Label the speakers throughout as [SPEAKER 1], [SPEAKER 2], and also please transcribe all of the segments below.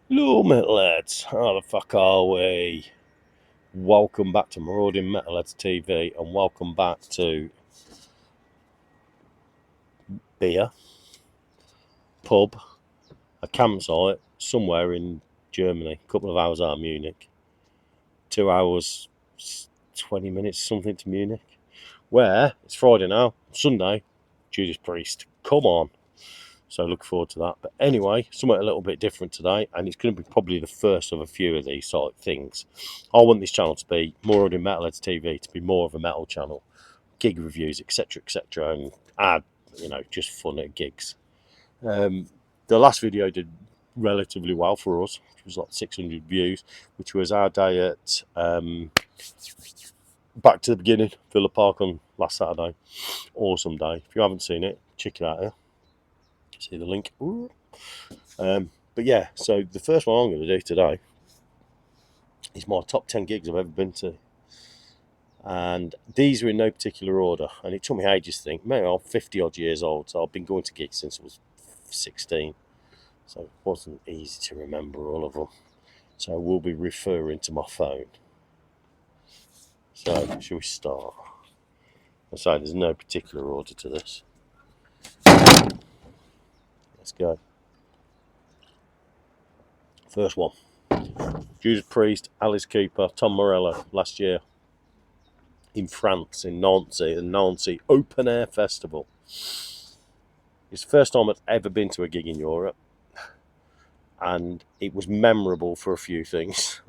[SPEAKER 1] Hello, metalheads. How the fuck are we? Welcome back to Marauding Metalheads TV, and welcome back to beer, pub, a campsite somewhere in Germany, a couple of hours out of Munich, 2 hours, 20 minutes, something to Munich. Where it's Friday now, Sunday, Judas Priest. Come on. So look forward to that. But anyway, something a little bit different today, and it's going to be probably the first of a few of these sort of things. I want this channel to be more than Metalheads TV, to be more of a metal channel, gig reviews, etc., and add, just fun at gigs. The last video did relatively well for us, which was like 600 views, which was our day at Back to the Beginning, Villa Park on last Saturday. Awesome day. If you haven't seen it, check it out here. See the link. But yeah, so the first one I'm going to do today is my top 10 gigs I've ever been to. And these are in no particular order. And it took me ages to think. Maybe I'm 50 odd years old, so I've been going to gigs since I was 16. So it wasn't easy to remember all of them. So I will be referring to my phone. So, shall we start? I say there's no particular order to this. Let's go. First one. Judas Priest, Alice Cooper, Tom Morello last year in France, in Nancy, the Nancy Open Air Festival. It's the first time I'd ever been to a gig in Europe, and it was memorable for a few things.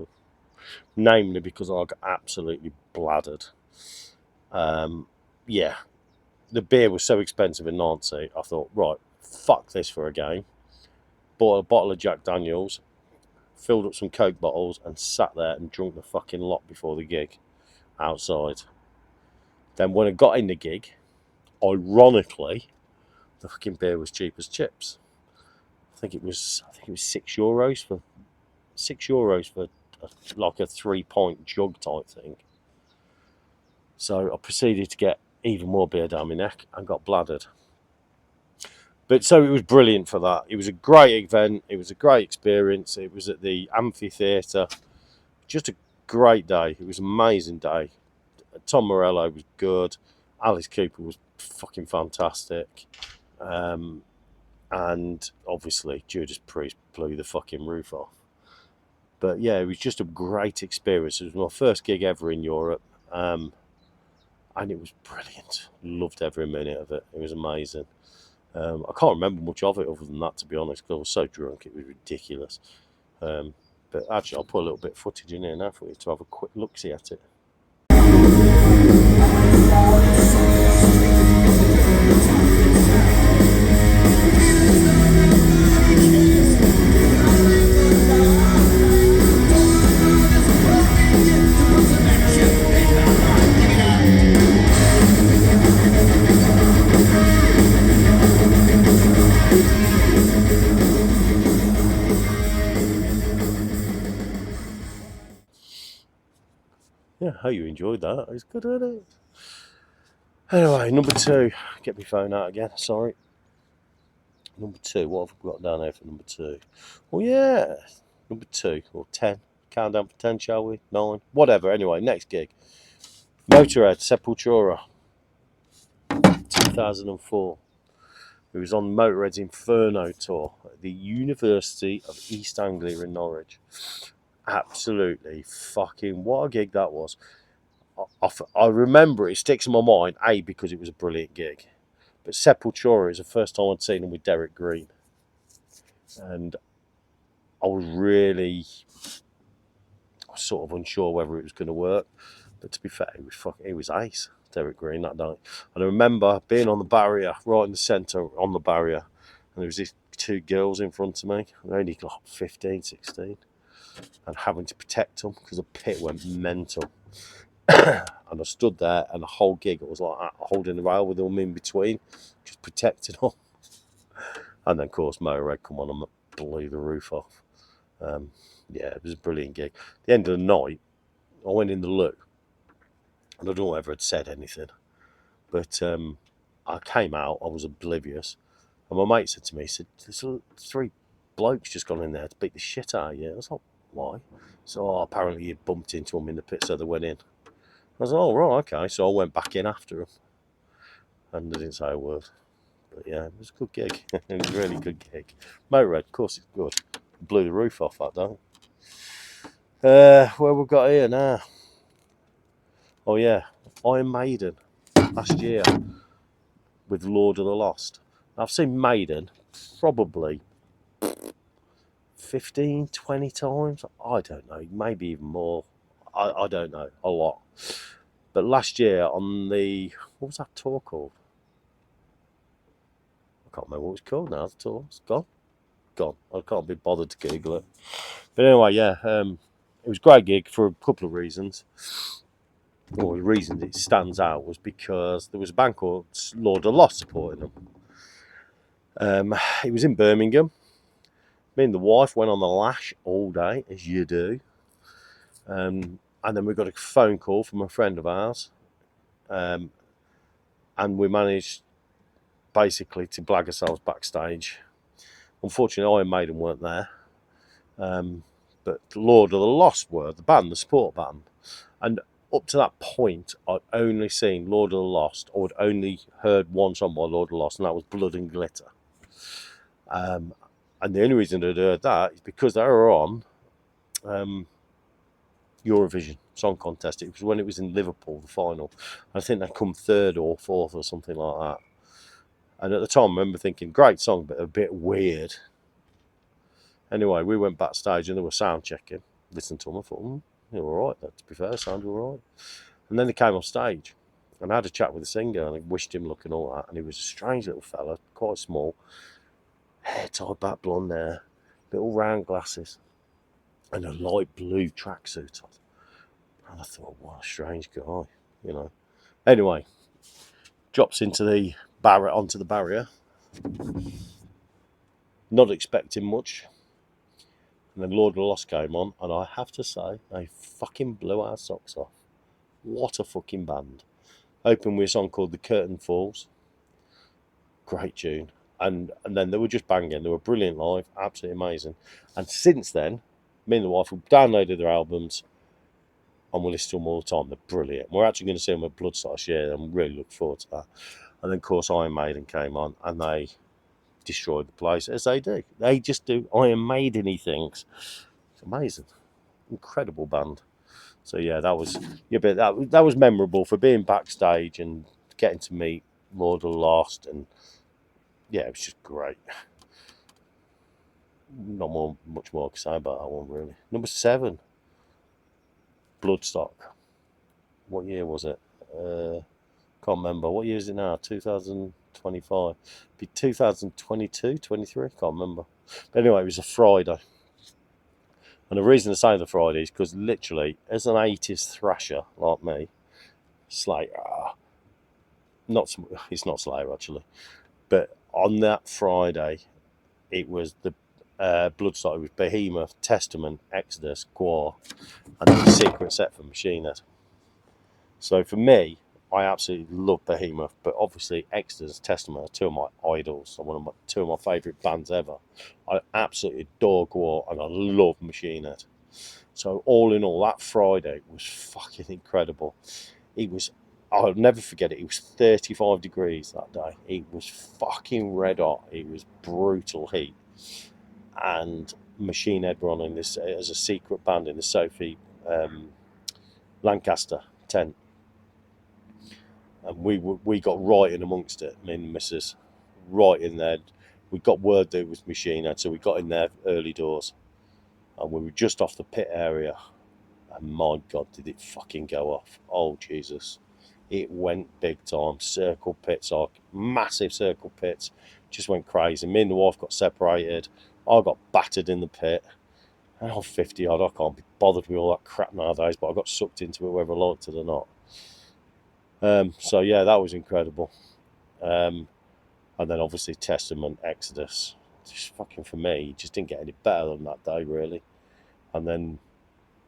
[SPEAKER 1] Namely because I got absolutely bladdered. Yeah, the beer was so expensive in Nancy, I thought, right, fuck this for a game. Bought a bottle of Jack Daniels, filled up some Coke bottles, and sat there and drunk the fucking lot before the gig outside. Then when I got in the gig, ironically, the fucking beer was cheap as chips. I think it was €6 for like a 3 pint jug type thing. So I proceeded to get even more beer down my neck and got bladdered. But so it was brilliant for that. It was a great event. It was a great experience. It was at the amphitheatre. Just a great day. It was an amazing day. Tom Morello was good. Alice Cooper was fucking fantastic. And obviously Judas Priest blew the fucking roof off. But yeah, it was just a great experience. It was my first gig ever in Europe. And it was brilliant. Loved every minute of it. It was amazing. I can't remember much of it other than that, to be honest, because I was so drunk. It was ridiculous. But actually, I'll put a little bit of footage in here now for you to have a quick look-see at it. Yeah, I hope you enjoyed that. It was good, wasn't it? Anyway, number two. Get my phone out again. Sorry. Number two. What have we got down there for number two? Oh, yeah. Number two. Or 10. Countdown for 10, shall we? 9. Whatever. Anyway, next gig. Motorhead, Sepultura. 2004. It was on Motorhead's Inferno tour at the University of East Anglia in Norwich. Absolutely fucking what a gig that was. I remember it sticks in my mind, A, because it was a brilliant gig. But Sepultura is the first time I'd seen them with Derek Green. And I was sort of unsure whether it was going to work. But to be fair, it was ace, Derek Green, that night. And I remember being on the barrier, right in the centre on the barrier, and there was these two girls in front of me. They're only like 15, 16. And having to protect them because the pit went mental. And I stood there, and the whole gig it was like that, holding the rail with them in between, just protecting them. And then, of course, Motorhead come on and blew the roof off. Yeah, it was a brilliant gig. At the end of the night, I went in the loo, and I don't know whether I'd said anything, but I came out, I was oblivious, and my mate said to me, he said, "There's three bloke's just gone in there to beat the shit out of you. I was like, why? So apparently you bumped into them in the pit, so they went in. I was like, oh, right, okay. So I went back in after them, and they didn't say a word. But yeah, it was a good gig. It was a really good gig. Motorhead, of course, it's good. Blew the roof off that day. Where we've got here now? Oh yeah, Iron Maiden last year with Lord of the Lost. I've seen Maiden probably 15, 20 times. I don't know, maybe even more. I don't know, a lot. But last year on the, what was that tour called? I can't remember what it was called now. The tour, it's gone. I can't be bothered to Google it. But anyway, yeah, it was a great gig for a couple of reasons. Well, the reason it stands out was because there was a band called Lord of the Lost supporting them. It was in Birmingham. Me and the wife went on the lash all day, as you do. And then we got a phone call from a friend of ours. And we managed basically to blag ourselves backstage. Unfortunately, Iron Maiden weren't there. But Lord of the Lost were, the band, the support band. And up to that point, I'd only seen Lord of the Lost, or I'd only heard one song by Lord of the Lost, and that was Blood and Glitter. And the only reason I'd heard that is because they were on Eurovision Song Contest. It was when it was in Liverpool, the final. I think they come third or fourth or something like that. And at the time, I remember thinking, great song, but a bit weird. Anyway, we went backstage and they were sound checking. Listened to them, I thought, they were all right. To be fair, sounded all right. And then they came on stage. And I had a chat with the singer and I wished him luck and all that. And he was a strange little fella, quite small. Hair tied back, blonde hair, little round glasses, and a light blue tracksuit on. And I thought, what a strange guy, you know. Anyway, drops onto the barrier, not expecting much. And then Lord of the Lost came on, and I have to say, they fucking blew our socks off. What a fucking band. Opened with a song called The Curtain Falls. Great tune. And then they were just banging. They were brilliant live, absolutely amazing. And since then, me and the wife have downloaded their albums and we listen to them all the time. They're brilliant. We're actually going to see them at Bloodstock this year, and I'm really looking forward to that. And then, of course, Iron Maiden came on and they destroyed the place, as they do. They just do Iron Maiden-y things. It's amazing. Incredible band. So, yeah, that was memorable for being backstage and getting to meet Lord of the Lost, and yeah, it was just great. Not much more to say about that one, really. Number 7, Bloodstock. What year was it? Can't remember. What year is it now? 2025. Be 2022, 23? Can't remember. But anyway, it was a Friday. And the reason I say the Friday is because literally, as an 80s thrasher like me, Slayer, it's not Slayer actually, but on that Friday, it was the Bloodstock. It was Behemoth, Testament, Exodus, Gwar, and then the secret set for Machine Head. So for me, I absolutely love Behemoth, but obviously Exodus, Testament are two of my idols, two of my favourite bands ever. I absolutely adore Gwar and I love Machine Head. So all in all, that Friday was fucking incredible. I'll never forget it. It was 35 degrees that day. It was fucking red hot. It was brutal heat. And Machine Head were on in this as a secret band in the Sophie Lancaster tent. And we got right in amongst it, me and the missus, right in there. We got word that it was Machine Head, so we got in there early doors. And we were just off the pit area. And my God, did it fucking go off. Oh, Jesus. It went big time. Circle pits, massive circle pits. Just went crazy. Me and the wife got separated. I got battered in the pit. And I'm 50 odd. I can't be bothered with all that crap nowadays, but I got sucked into it whether I liked it or not. So yeah, that was incredible. And then obviously Testament, Exodus. Just fucking for me, it just didn't get any better than that day, really. And then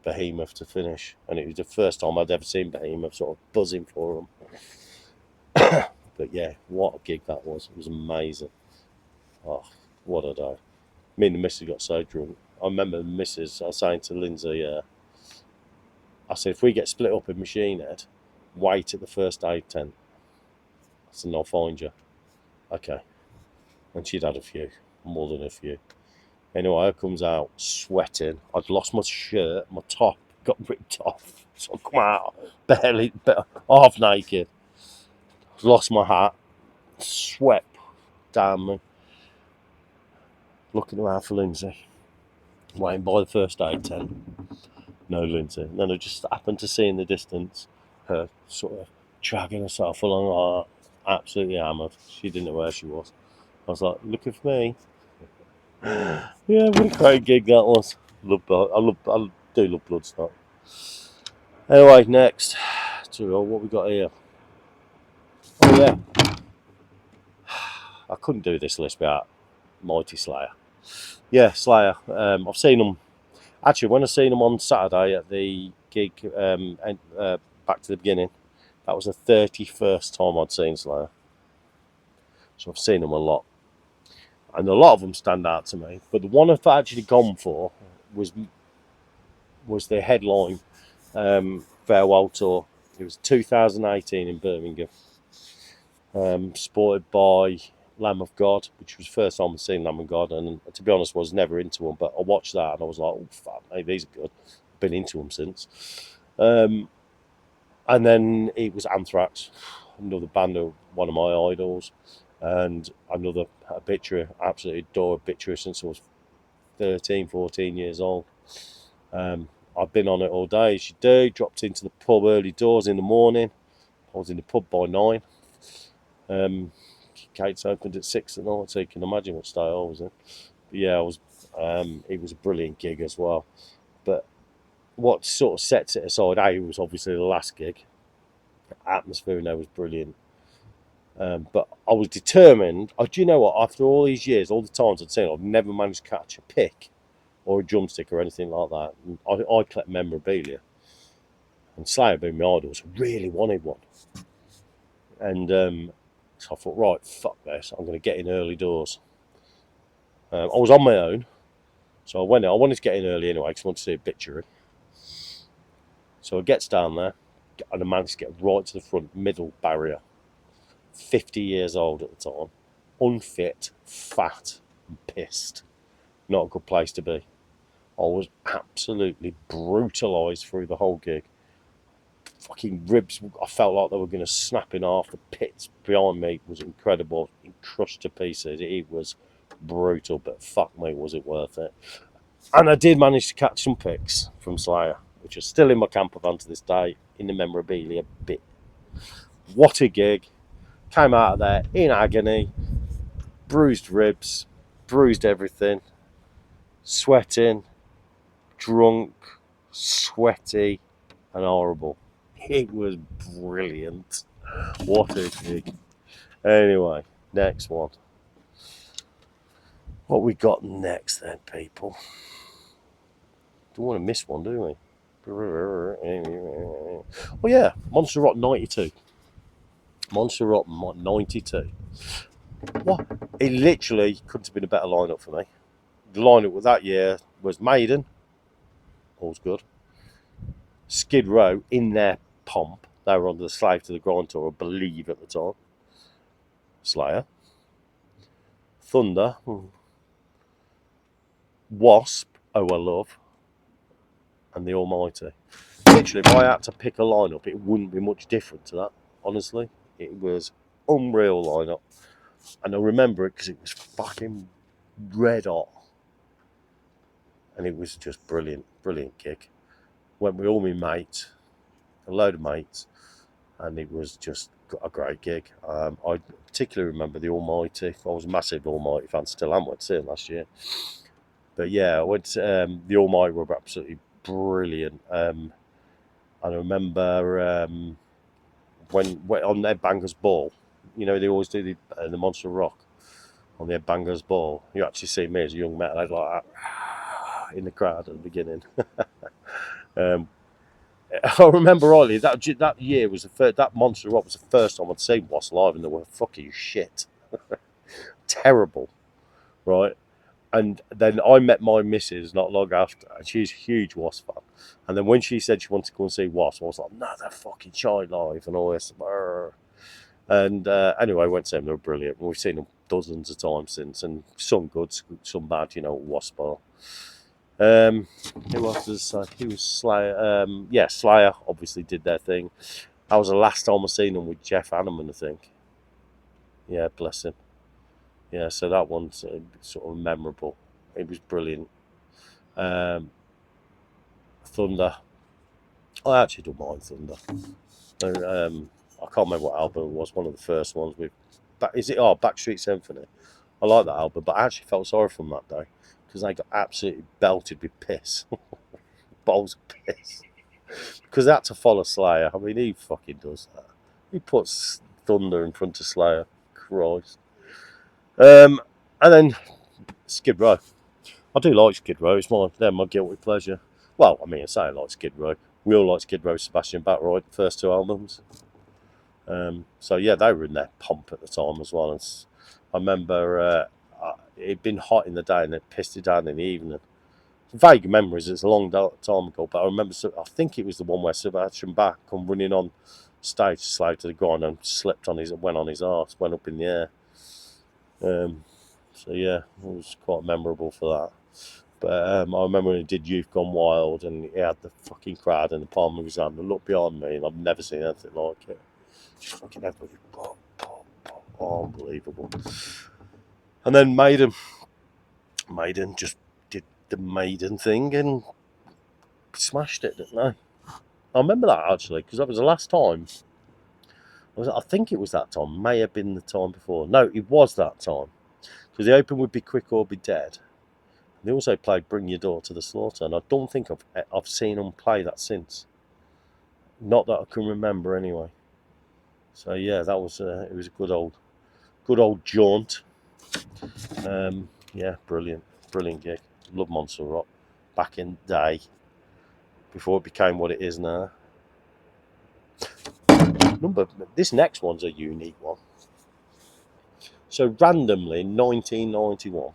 [SPEAKER 1] Behemoth to finish. And it was the first time I'd ever seen Behemoth, sort of buzzing for them. But yeah, what a gig that was. It was amazing. Oh, what a day. Me and the missus got so drunk. I remember the missus, I was saying to Lindsay, I said, if we get split up in Machine Head, wait at the first aid tent. I said, I'll find you. Okay. And she'd had a few, more than a few. Anyway, I comes out sweating. I'd lost my shirt, my top got ripped off. So I come out barely, half naked. Lost my hat, sweat down me. Looking around for Lindsay, waiting by the first aid tent. No Lindsay. And then I just happened to see in the distance her sort of dragging herself along like that, absolutely hammered. She didn't know where she was. I was like, looking for me. Yeah, what a great gig that was. I do love Bloodstock. Anyway, next. So what we got here? Oh yeah, I couldn't do this list without Mighty Slayer. Yeah, Slayer. I've seen them. Actually, when I seen them on Saturday at the gig, back to the beginning, that was the 31st time I'd seen Slayer. So I've seen them a lot, and a lot of them stand out to me. But the one I've actually gone for was the headline farewell tour. It was 2018 in Birmingham, supported by Lamb of God, which was the first time I'd seen Lamb of God, and to be honest, I was never into them. But I watched that and I was like, oh fuck, hey, these are good. I've been into them since. And then it was Anthrax, another band of one of my idols, and another Obituary. Absolutely adore Obituary since I was 13, 14 years old. I've been on it all day, as you do. Dropped into the pub early doors in the morning. I was in the pub by 9. Gates opened at 6 at night, so you can imagine what state I was in. But yeah, I was. It was a brilliant gig as well. But what sort of sets it aside, it was obviously the last gig. The atmosphere in there was brilliant. But I was determined. Do you know what? After all these years, all the times I'd seen it, I've never managed to catch a pick or a drumstick or anything like that. And I collect memorabilia. And Slayer being my idols, really wanted one. And so I thought, right, fuck this. I'm going to get in early doors. I was on my own. So I went in. I wanted to get in early anyway because I wanted to see Obituary. So I gets down there and I managed to get right to the front, middle barrier. 50 years old at the time. Unfit, fat, and pissed. Not a good place to be. I was absolutely brutalised through the whole gig. Fucking ribs, I felt like they were going to snap in half. The pits behind me was incredible. It crushed to pieces. It was brutal, but fuck me, was it worth it. And I did manage to catch some pics from Slayer, which are still in my camper van to this day, in the memorabilia bit. What a gig. Came out of there in agony, bruised ribs, bruised everything, sweating, drunk, sweaty, and horrible. It was brilliant. What a gig. Anyway, next one. What we got next then, people? Don't want to miss one, do we? Oh yeah, Monster Rock 92. Monster Rock 92. What? It literally couldn't have been a better lineup for me. The lineup with that year was Maiden, all's good. Skid Row in their pomp. They were on the Slave to the Grind tour, I believe, at the time. Slayer. Thunder. Wasp, Oh I Love. And The Almighty. Literally, if I had to pick a lineup, it wouldn't be much different to that, honestly. It was unreal lineup. And I remember it because it was fucking red hot. And it was just brilliant, brilliant gig. Went with all my mates, a load of mates, and it was just a great gig. I particularly remember The Almighty. I was a massive Almighty fan, still am. Went to see him last year. But yeah, I went to, The Almighty were absolutely brilliant. And I remember when on their Bangers Ball, you know, they always do the Monster Rock on their Bangers Ball. You actually see me as a young metalhead like that in the crowd at the beginning. I remember rightly that year was that Monster Rock was the first time I'd seen Wasp live, and they were fucking shit, terrible, right? And then I met my missus not long after, and she's a huge Wasp fan. And then when she said she wanted to go and see Wasp, I was like, no, they're fucking shy live and all this. And anyway, I went to them, they were brilliant. We've seen them dozens of times since, and some good, some bad, Wasp are. Who else does I say? He was Slayer. Yeah, Slayer obviously did their thing. That was the last time I seen them with Jeff Hanneman, I think. Yeah, bless him. Yeah, so that one's sort of memorable. It was brilliant. Thunder. I actually don't mind Thunder. I can't remember what album it was. One of the first ones with. Is it? Oh, Backstreet Symphony. I like that album, but I actually felt sorry for them that day because they got absolutely belted with piss, bowls of piss. Because they had to follow Slayer. I mean, he fucking does that. He puts Thunder in front of Slayer. Christ. And then Skid Row. I do like Skid Row. They're my guilty pleasure. Well, I mean, I say I like Skid Row. We all like Skid Row, Sebastian Bach, right? The first two albums. So yeah, they were in their pomp at the time as well. And I remember it'd been hot in the day and they pissed it down in the evening. Vague memories. It's a long time ago, but I remember. I think it was the one where Sebastian Bach come running on stage, slide to the ground, and went on his arse, went up in the air. So yeah, it was quite memorable for that. But I remember when he did Youth Gone Wild and he had the fucking crowd in the palm of his hand and looked behind me and I've never seen anything like it. Just fucking everybody, pop, pop, pop. Oh, unbelievable. And then Maiden just did the Maiden thing and smashed it, didn't they? I remember that actually because that was the last time. I think it was that time. May have been the time before. No, it was that time. Because the open would be Quick or Be Dead. They also played Bring Your Daughter to the Slaughter, and I don't think I've seen them play that since. Not that I can remember anyway. So yeah, that was it was a good old jaunt. Yeah, brilliant gig. Love Monster Rock back in the day, before it became what it is now. This next one's a unique one. So randomly, in 1991,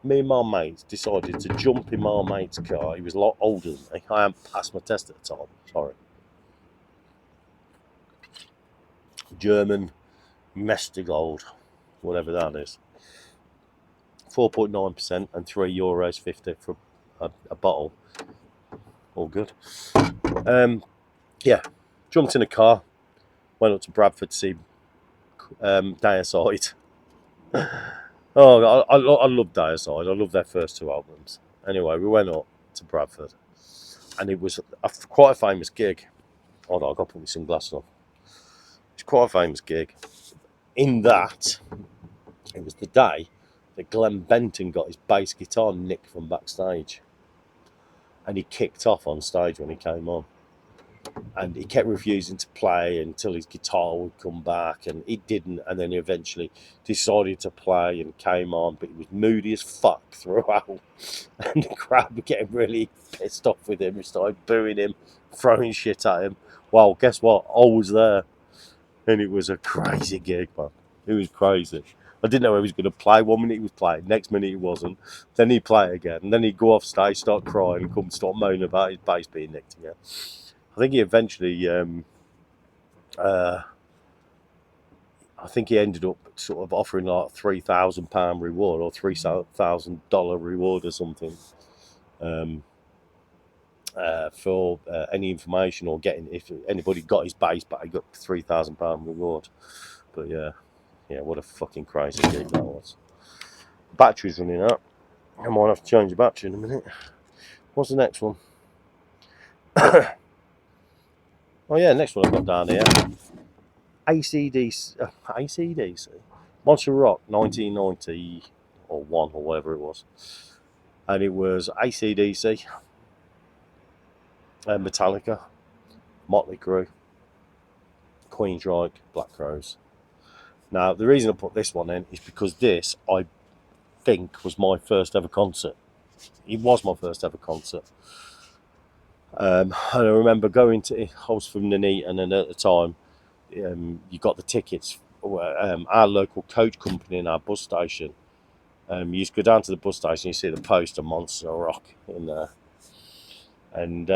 [SPEAKER 1] me and my mates decided to jump in my mate's car. He was a lot older than me. I hadn't passed my test at the time. Sorry. German Gold, whatever that is. 4.9% and €3.50 for a bottle. All good. Yeah, jumped in a car, went up to Bradford to see Deicide. Oh, I love Deicide. I love their first two albums. Anyway, we went up to Bradford, and it was quite a famous gig. Hold on, I've got to put my sunglasses on. It's quite a famous gig. In that, it was the day that Glenn Benton got his bass guitar nicked from backstage, and he kicked off on stage when he came on. And he kept refusing to play until his guitar would come back, and it didn't. And then he eventually decided to play and came on, but he was moody as fuck throughout. And the crowd were getting really pissed off with him and started booing him, throwing shit at him. Well, guess what? I was there, and it was a crazy gig, man. It was crazy. I didn't know he was going to play. 1 minute he was playing, next minute he wasn't. Then he'd play again, and then he'd go off stage, start crying, and come start moaning about his bass being nicked again. I think he eventually, I think he ended up sort of offering like £3,000 reward or $3,000 reward or something for any information or getting, if anybody got his bass back, he got £3,000 reward. But yeah, what a fucking crazy gig that was. Battery's running out. I might have to change the battery in a minute. What's the next one? Oh yeah, next one I've got down here. AC/DC. Monster Rock 1990 or 1 or whatever it was. And it was AC/DC, Metallica, Motley Crue, Queensryche, Black Crowes. Now the reason I put this one in is because this, I think, was my first ever concert. It was my first ever concert. And I remember going to, I was from Nuneaton, and at the time, you got the tickets. Our local coach company in our bus station You used to go down to the bus station, you see the poster Monster Rock in there, and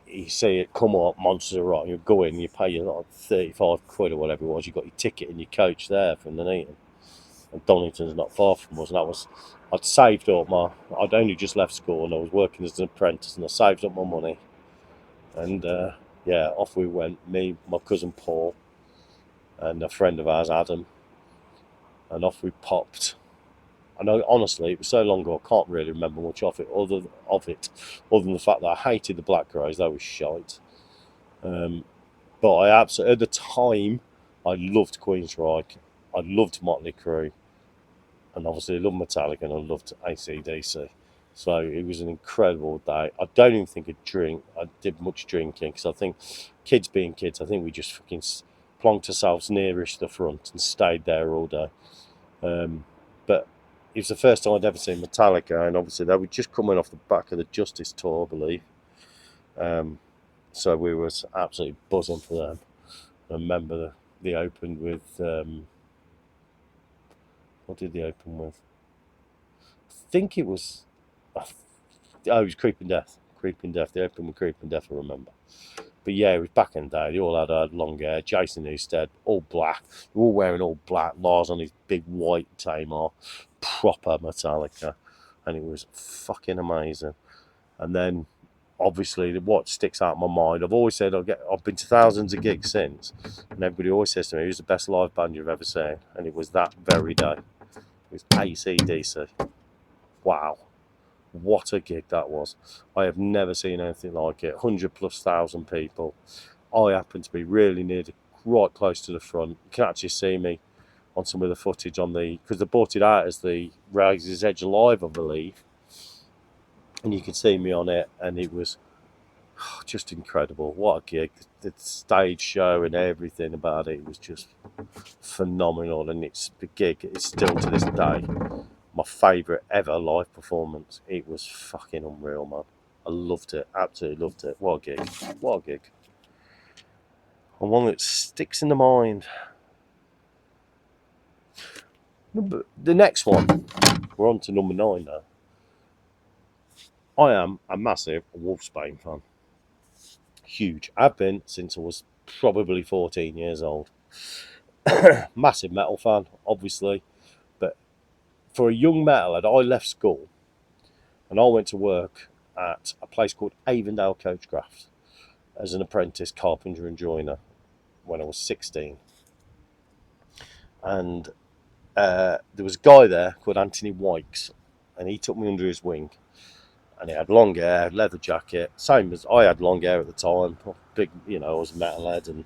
[SPEAKER 1] you see it come up Monster Rock. You go in, you pay your like 35 quid or whatever it was. You got your ticket and your coach there from the Neaton. And Donington's not far from us. And that was, I'd saved up I'd only just left school and I was working as an apprentice, and I saved up my money. And yeah, off we went. Me, my cousin Paul, and a friend of ours, Adam, and off we popped. I know, honestly, it was so long ago, I can't really remember much of it, other than the fact that I hated the Black Crows. They were shite. But I absolutely, at the time, I loved Queensryche, I loved Motley Crue, and obviously I loved Metallica and I loved AC/DC. So it was an incredible day. I don't even think I did much drinking, because I think, kids being kids, I think we just fucking plonked ourselves nearish the front and stayed there all day. But it was the first time I'd ever seen Metallica, and obviously they were just coming off the back of the Justice tour, I believe. So we was absolutely buzzing for them. I remember they opened with what did they open with? I think it was it was Creeping Death. Creeping Death. They opened with Creeping Death, I remember. But yeah, it was back in the day. They all had long hair. Jason Newsted, all black. They were all wearing all black. Lars on his big white Tamar, proper Metallica, and it was fucking amazing. And then, obviously, what sticks out in my mind, I've always said I've been to thousands of gigs since, and everybody always says to me, "Who's the best live band you've ever seen?" And it was that very day. It was AC/DC. Wow. What a gig that was. I have never seen anything like it. 100,000+ people. I happened to be really right close to the front. You can actually see me on some of the footage because they brought it out as the Razor's Edge Live, I believe. And you could see me on it, and it was just incredible. What a gig. The stage show and everything about it was just phenomenal. And the gig is still to this day my favourite ever live performance. It was fucking unreal, man. I loved it, absolutely loved it. What a gig, what a gig. And one that sticks in the mind. The next one, we're on to number 9 now. I am a massive Wolfsbane fan. Huge. I've been since I was probably 14 years old. Massive metal fan, obviously. But for a young metalhead, I left school and I went to work at a place called Avondale Coachcraft as an apprentice carpenter and joiner when I was 16. And there was a guy there called Anthony Wykes, and he took me under his wing. And he had long hair, leather jacket, same as I had long hair at the time. Big, I was a metalhead,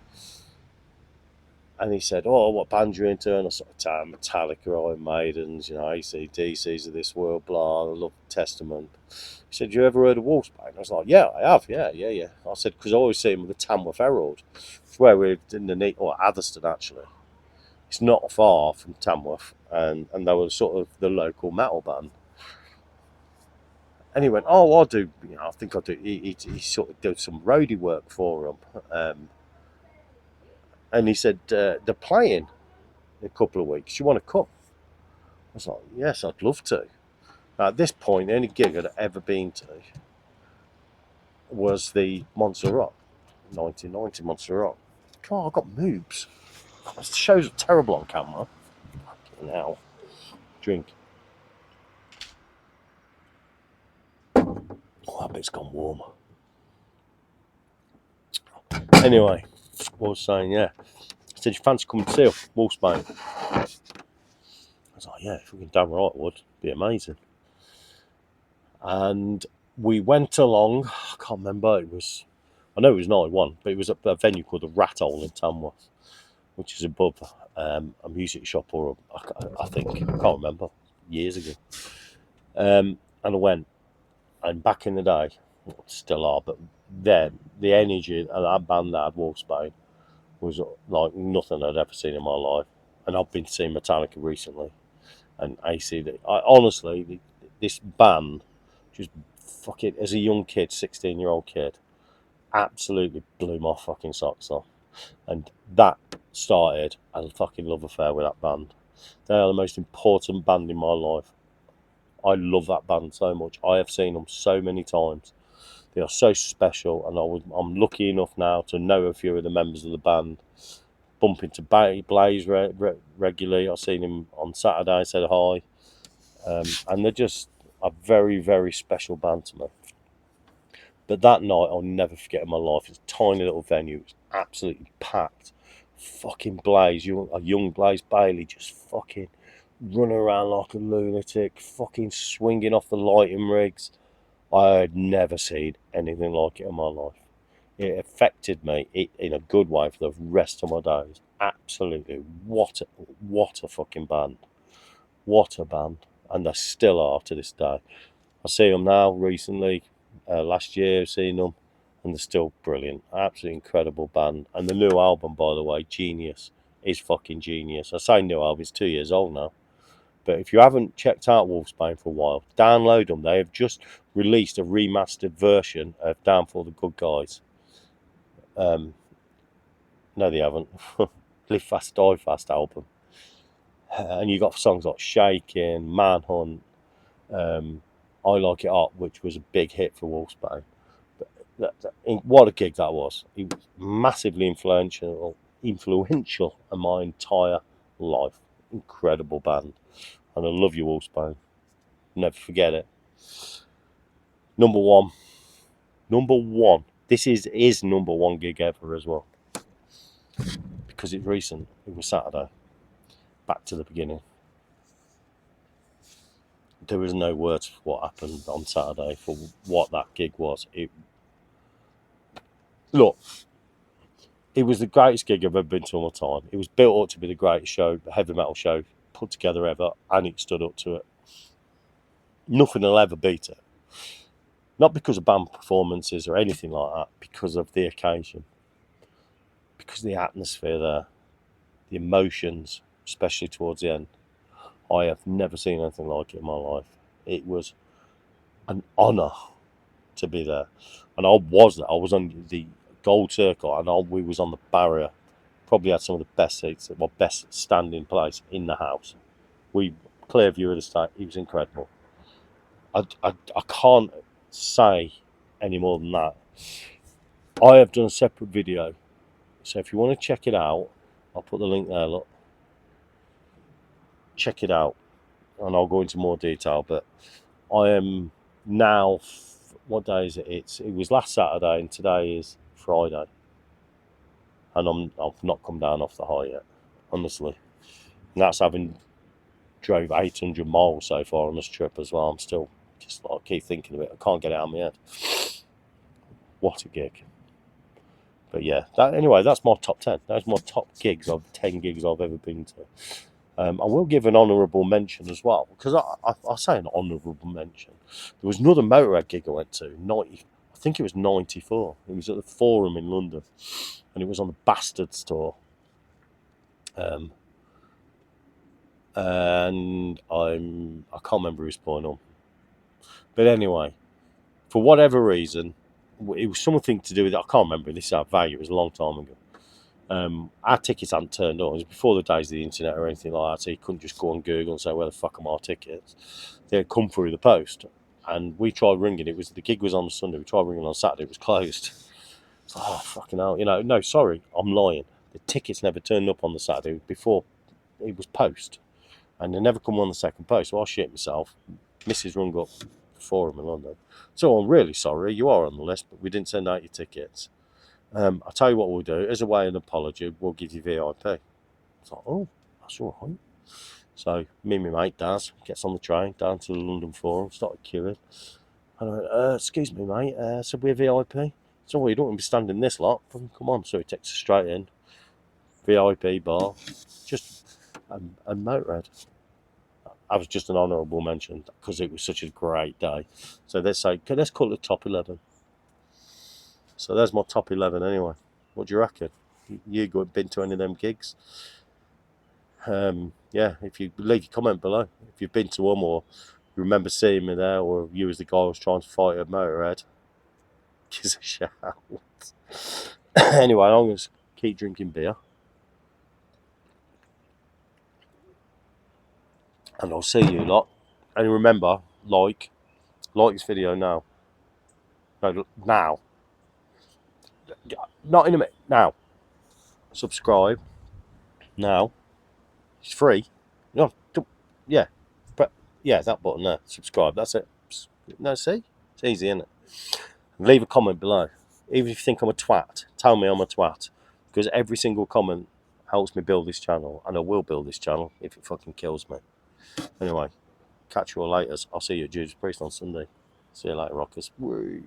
[SPEAKER 1] and he said, "Oh, what band you into?" And I sort of told him Metallica, Iron Maidens, AC/DCs of this world, blah. I love Testament. He said, "You ever heard of Wolfsbane?" I was like, "Yeah, I have, yeah." I said, because I always see him with the Tamworth Herald. It's where we're in or Atherstone, actually. It's not far from Tamworth, and they were sort of the local metal band. And he went, "Oh, I'll do, I think I'll do," he sort of did some roadie work for them. And he said, "They're playing in a couple of weeks. You want to come?" I was like, "Yes, I'd love to." Now, at this point, the only gig I'd ever been to was the Monster Rock, 1990 Monster Rock. God, I've got moobs. God, the show's terrible on camera. Fucking hell. Drink. Oh, that bit's gone warm. Anyway, what I was saying, yeah. I said, "You fancy coming to see Wolfsbane?" I was like, "Yeah, if we can, damn right it would. Be amazing." And we went along, I can't remember, I know it was 91, but it was at a venue called the Rat Hole in Tamworth, which is above a music shop, or I think, I can't remember, years ago. And I went, and back in the day, still are, but then the energy of that band that had Wolfsbane was like nothing I'd ever seen in my life. And I've been seeing Metallica recently, and honestly, this band just fucking, as a young kid, 16-year-old kid, absolutely blew my fucking socks off. And that started a fucking love affair with that band. They are the most important band in my life. I love that band so much. I have seen them so many times. They are so special, and I'm lucky enough now to know a few of the members of the band. Bump into Blaze regularly. I've seen him on Saturday, said hi. And they're just a very, very special band to me. But that night, I'll never forget in my life. It's a tiny little venue. It was absolutely packed. Fucking Blaze, a young Blaze Bailey, just fucking running around like a lunatic, fucking swinging off the lighting rigs. I had never seen anything like it in my life. It affected me in a good way for the rest of my days. Absolutely, what a fucking band! What a band! And they still are to this day. I see them now recently. Last year, I've seen them, and they're still brilliant. Absolutely incredible band. And the new album, by the way, Genius, is fucking genius. I say new album; it's 2 years old now. But if you haven't checked out Wolfsbane for a while, download them. They have just released a remastered version of Down for the Good Guys. No, they haven't. Live Fast, Die Fast album. And you got songs like Shaking, Manhunt, I Like It Hot, which was a big hit for Wolfsbane. But what a gig that was. It was massively influential in my entire life. Incredible band. And I love you, Wolfsbane. Never forget it. Number one. Number one. This is number one gig ever as well. Because it's recent. It was Saturday. Back to the beginning. There was no words for what happened on Saturday, for what that gig was. Look, it was the greatest gig I've ever been to in my time. It was built up to be the greatest show, heavy metal show put together ever, and it stood up to it. Nothing will ever beat it. Not because of band performances or anything like that, because of the occasion, because of the atmosphere there, the emotions, especially towards the end. I have never seen anything like it in my life. It was an honour to be there, and I was there. I was on the gold circle, and we was on the barrier. Probably had some of the best seats, my best standing place in the house. We clear view of the stage. It was incredible. I can't say any more than that. I have done a separate video, so if you want to check it out, I'll put the link there. Look, check it out, and I'll go into more detail. But I am now. What day is it? It was last Saturday, and today is Friday, and I've not come down off the high yet, honestly. And that's having drove 800 miles so far on this trip as well. I'm still just like keep thinking of it. I can't get it out of my head. What a gig! But yeah, anyway, that's my top 10. Those are my top gigs of 10 gigs I've ever been to. I will give an honourable mention as well, because I say an honourable mention. There was another Motorhead gig I went to, I think it was 94. It was at the Forum in London, and it was on the Bastards tour. And I can't remember who's playing on. But anyway, for whatever reason, it was something to do with, I can't remember, this is our value, it was a long time ago. Our tickets hadn't turned on. It was before the days of the internet or anything like that, so you couldn't just go on Google and say, where the fuck are my tickets? They had come through the post, and we tried ringing. The gig was on Sunday, we tried ringing on Saturday, it was closed. It's like, oh, fucking hell, no, sorry, I'm lying. The tickets never turned up on the Saturday, before it was post, and they never come on the second post, so I shit myself. Mrs. rung up Forum in London. So I'm really sorry, you are on the list, but we didn't send out your tickets. I'll tell you what we'll do. As a way of an apology, we'll give you VIP. It's like, oh, that's all right. So me and my mate Daz gets on the train down to the London Forum, started queuing. And I went, excuse me, mate, so we're VIP? So, well, you don't want to be standing this lot. Come on. So he takes us straight in. VIP bar. Just a Motorhead. That was just an honourable mention because it was such a great day. So let's call it top 11. So there's my top 11 anyway. What do you reckon? You been to any of them gigs? Yeah, if you leave your comment below. If you've been to one or you remember seeing me there, or you was the guy who was trying to fight at Motorhead, give us a shout. Anyway, I'm going to keep drinking beer. And I'll see you lot. And remember, like this video now. No, now. Not in a minute. Now. Subscribe. Now. It's free. No, yeah. But yeah, that button there. Subscribe. That's it. No, see? It's easy, isn't it? Leave a comment below. Even if you think I'm a twat, tell me I'm a twat. Because every single comment helps me build this channel. And I will build this channel if it fucking kills me. Anyway, catch you all later. I'll see you at Judas Priest on Sunday. See you later, rockers. Woo.